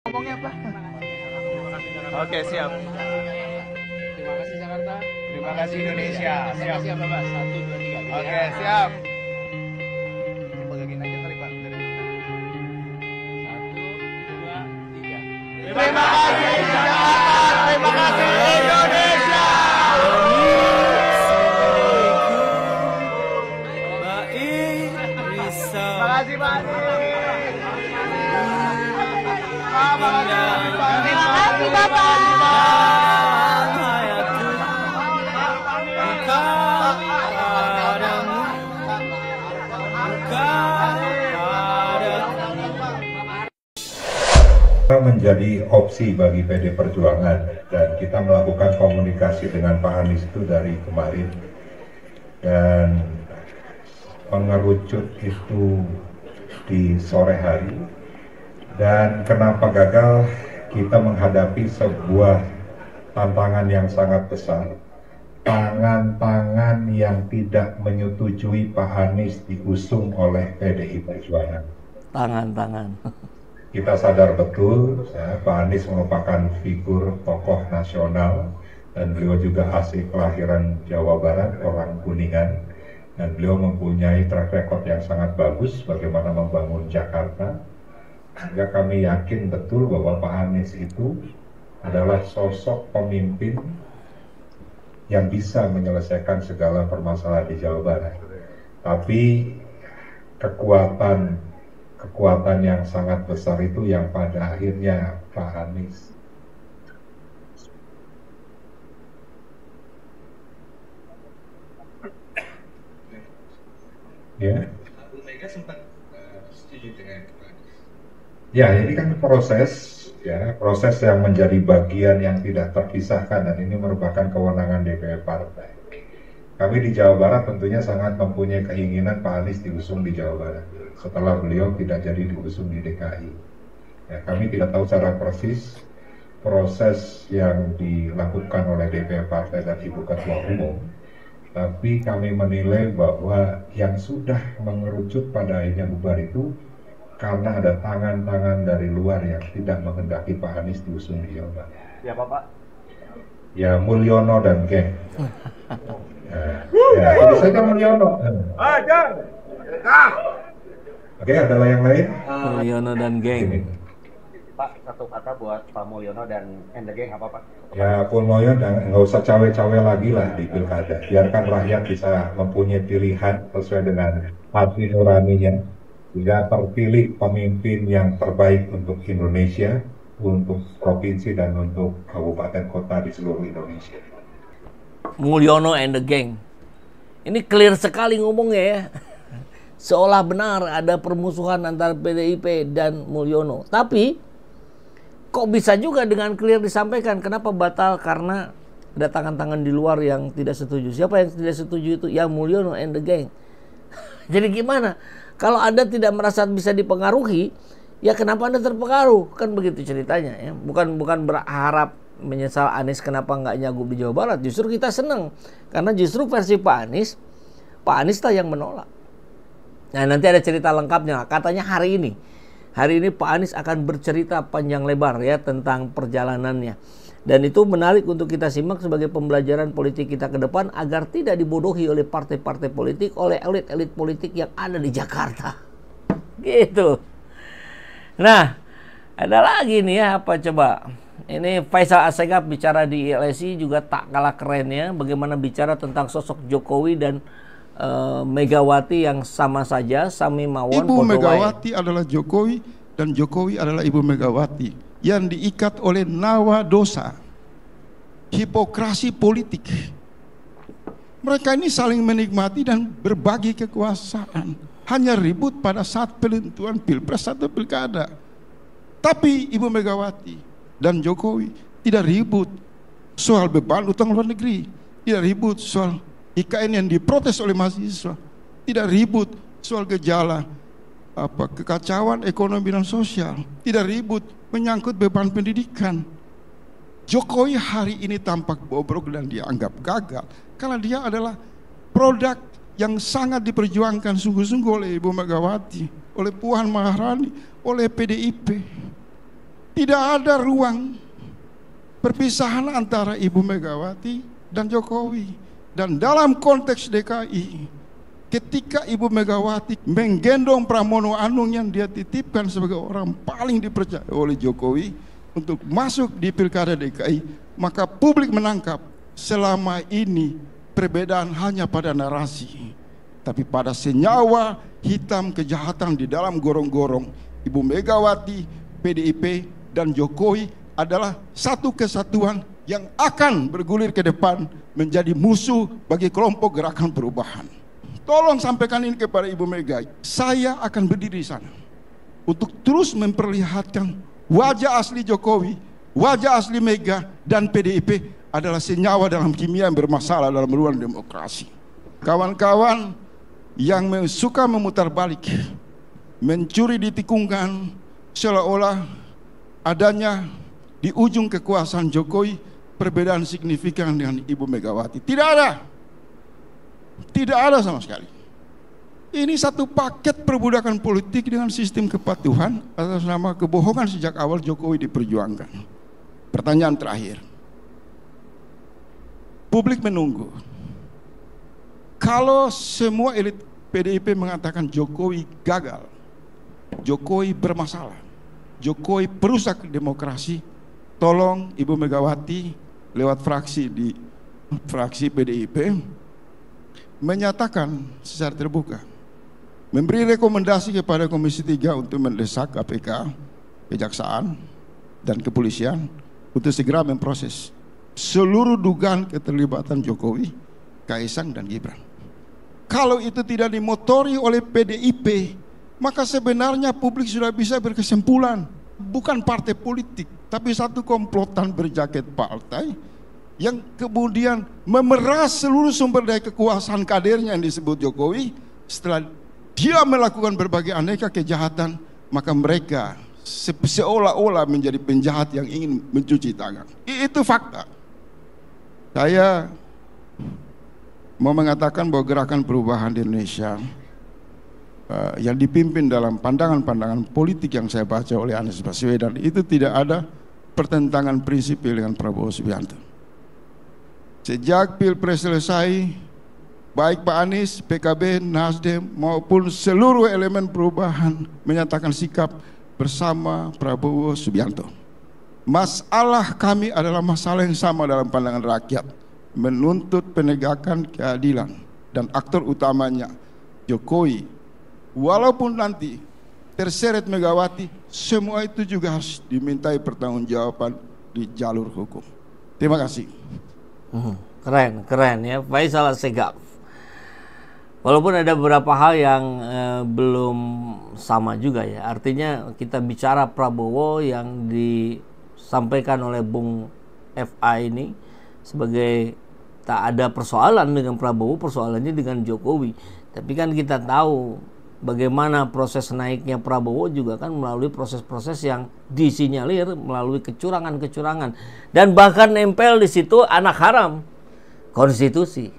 Ngomongnya apa? Oke, siap. Terima kasih Jakarta. Terima kasih Indonesia. Siap. Siap Bapak. 1, 2, 3. Oke, siap. Pegangin aja kali Pak. 1, 2, 3. Terima kasih Jakarta. Terima kasih Indonesia. Terima kasih Pak Anies. Terima kasih Bapak. Menjadi opsi bagi PD Perjuangan, dan kita melakukan komunikasi dengan Pak Anies itu dari kemarin, dan mengerucut itu di sore hari. Dan kenapa gagal? Kita menghadapi sebuah tantangan yang sangat besar, tangan-tangan yang tidak menyetujui Pak Anies diusung oleh PDI Perjuangan. Tangan-tangan. Kita sadar betul, Pak Anies merupakan figur tokoh nasional, dan beliau juga asli kelahiran Jawa Barat, orang Kuningan, dan beliau mempunyai track record yang sangat bagus bagaimana membangun Jakarta. Sehingga kami yakin betul bahwa Pak Anies itu adalah sosok pemimpin yang bisa menyelesaikan segala permasalahan di Jawa Barat. Tapi kekuatan yang sangat besar itu yang pada akhirnya Pak Anies ya. Bu Mega sempat setuju dengan Pak Anies. Ya, ini kan proses yang menjadi bagian yang tidak terpisahkan, dan ini merupakan kewenangan DPR partai. Kami di Jawa Barat tentunya sangat mempunyai keinginan Pak Anies diusung di Jawa Barat setelah beliau tidak jadi diusung di DKI. Ya, kami tidak tahu secara persis proses yang dilakukan oleh DPR partai dan Ibu Ketua Umum, tapi kami menilai bahwa yang sudah mengerucut pada akhirnya bubar itu karena ada tangan-tangan dari luar yang tidak menghendaki Pak Anies diusung di Jawa Barat. Ya Bapak. Ya, Mulyono dan geng. Ya, itu saja Mulyono. Oke, ada yang lain? Mulyono dan geng. Ini. Pak, satu kata buat Pak Mulyono dan the gang apa Pak? Ya, Pun Mulyono nggak usah cawe-cawe lagi lah di pilkada. Biarkan rakyat bisa mempunyai pilihan sesuai dengan hati nuraninya, sehingga terpilih pemimpin yang terbaik untuk Indonesia, untuk provinsi dan untuk kabupaten kota di seluruh Indonesia. Mulyono and the gang. Ini clear sekali ngomongnya ya. Seolah benar ada permusuhan antara PDIP dan Mulyono. Tapi kok bisa juga dengan clear disampaikan kenapa batal? Karena ada tangan-tangan di luar yang tidak setuju. Siapa yang tidak setuju itu? Ya Mulyono and the gang. Jadi gimana? Kalau Anda tidak merasa bisa dipengaruhi, ya kenapa Anda terpengaruh? Kan begitu ceritanya ya. Bukan berharap menyesal Anies kenapa nggak nyagup di Jawa Barat. Justru kita senang karena justru versi Pak Anies lah yang menolak. Nah, nanti ada cerita lengkapnya. Katanya hari ini Pak Anies akan bercerita panjang lebar ya tentang perjalanannya. Dan itu menarik untuk kita simak sebagai pembelajaran politik kita ke depan agar tidak dibodohi oleh partai-partai politik, oleh elit-elit politik yang ada di Jakarta. Gitu. Nah, ada lagi nih ya, apa coba? Ini Faisal Assegaf bicara di LSI juga tak kalah kerennya. Bagaimana bicara tentang sosok Jokowi dan Megawati yang sama saja, sami mawon. Ibu Megawati adalah Jokowi dan Jokowi adalah Ibu Megawati yang diikat oleh nawa dosa, hipokrasi politik. Mereka ini saling menikmati dan berbagi kekuasaan, hanya ribut pada saat penentuan pilpres atau pilkada. Tapi Ibu Megawati dan Jokowi tidak ribut soal beban utang luar negeri, tidak ribut soal IKN yang diprotes oleh mahasiswa, tidak ribut soal gejala kekacauan ekonomi dan sosial, tidak ribut menyangkut beban pendidikan. Jokowi hari ini tampak bobrok dan dianggap gagal karena dia adalah produk yang sangat diperjuangkan sungguh-sungguh oleh Ibu Megawati, oleh Puan Maharani, oleh PDIP. Tidak ada ruang perpisahan antara Ibu Megawati dan Jokowi. Dan dalam konteks DKI, ketika Ibu Megawati menggendong Pramono Anung yang dia titipkan sebagai orang paling dipercaya oleh Jokowi untuk masuk di Pilkada DKI, maka publik menangkap selama ini perbedaan hanya pada narasi, tapi pada senyawa hitam kejahatan di dalam gorong-gorong. Ibu Megawati, PDIP, dan Jokowi adalah satu kesatuan yang akan bergulir ke depan menjadi musuh bagi kelompok gerakan perubahan. Tolong sampaikan ini kepada Ibu Mega. Saya akan berdiri di sana untuk terus memperlihatkan wajah asli Jokowi, wajah asli Mega, dan PDIP adalah senyawa dalam kimia yang bermasalah dalam ruang demokrasi. Kawan-kawan yang suka memutar balik, mencuri di tikungan, seolah-olah adanya di ujung kekuasaan Jokowi perbedaan signifikan dengan Ibu Megawati. Tidak ada. Tidak ada sama sekali. Ini satu paket perbudakan politik dengan sistem kepatuhan atas nama kebohongan sejak awal Jokowi diperjuangkan. Pertanyaan terakhir. Publik menunggu. Kalau semua elit PDIP mengatakan Jokowi gagal, Jokowi bermasalah, Jokowi perusak demokrasi, tolong Ibu Megawati lewat fraksi di fraksi PDIP menyatakan secara terbuka, memberi rekomendasi kepada Komisi 3 untuk mendesak KPK, Kejaksaan, dan Kepolisian untuk segera memproses seluruh dugaan keterlibatan Jokowi, Kaisang, dan Gibran. Kalau itu tidak dimotori oleh PDIP, maka sebenarnya publik sudah bisa berkesimpulan bukan partai politik, tapi satu komplotan berjaket partai yang kemudian memeras seluruh sumber daya kekuasaan kadernya yang disebut Jokowi. Setelah dia melakukan berbagai aneka kejahatan, maka mereka seolah-olah menjadi penjahat yang ingin mencuci tangan. Itu fakta. Saya mau mengatakan bahwa gerakan perubahan di Indonesia yang dipimpin dalam pandangan-pandangan politik yang saya baca oleh Anies Baswedan itu tidak ada pertentangan prinsipil dengan Prabowo Subianto. Sejak Pilpres selesai, baik Pak Anies, PKB, Nasdem maupun seluruh elemen perubahan menyatakan sikap bersama Prabowo Subianto. Masalah kami adalah masalah yang sama dalam pandangan rakyat, menuntut penegakan keadilan, dan aktor utamanya Jokowi. Walaupun nanti terseret Megawati, semua itu juga harus dimintai pertanggungjawaban di jalur hukum. Terima kasih. Keren ya, Faisal Assegaf. Walaupun ada beberapa hal yang belum sama juga ya. Artinya kita bicara Prabowo yang disampaikan oleh Bung FA ini sebagai tak ada persoalan dengan Prabowo, persoalannya dengan Jokowi. Tapi kan kita tahu bagaimana proses naiknya Prabowo juga kan melalui proses-proses yang disinyalir melalui kecurangan-kecurangan, dan bahkan nempel di situ anak haram konstitusi.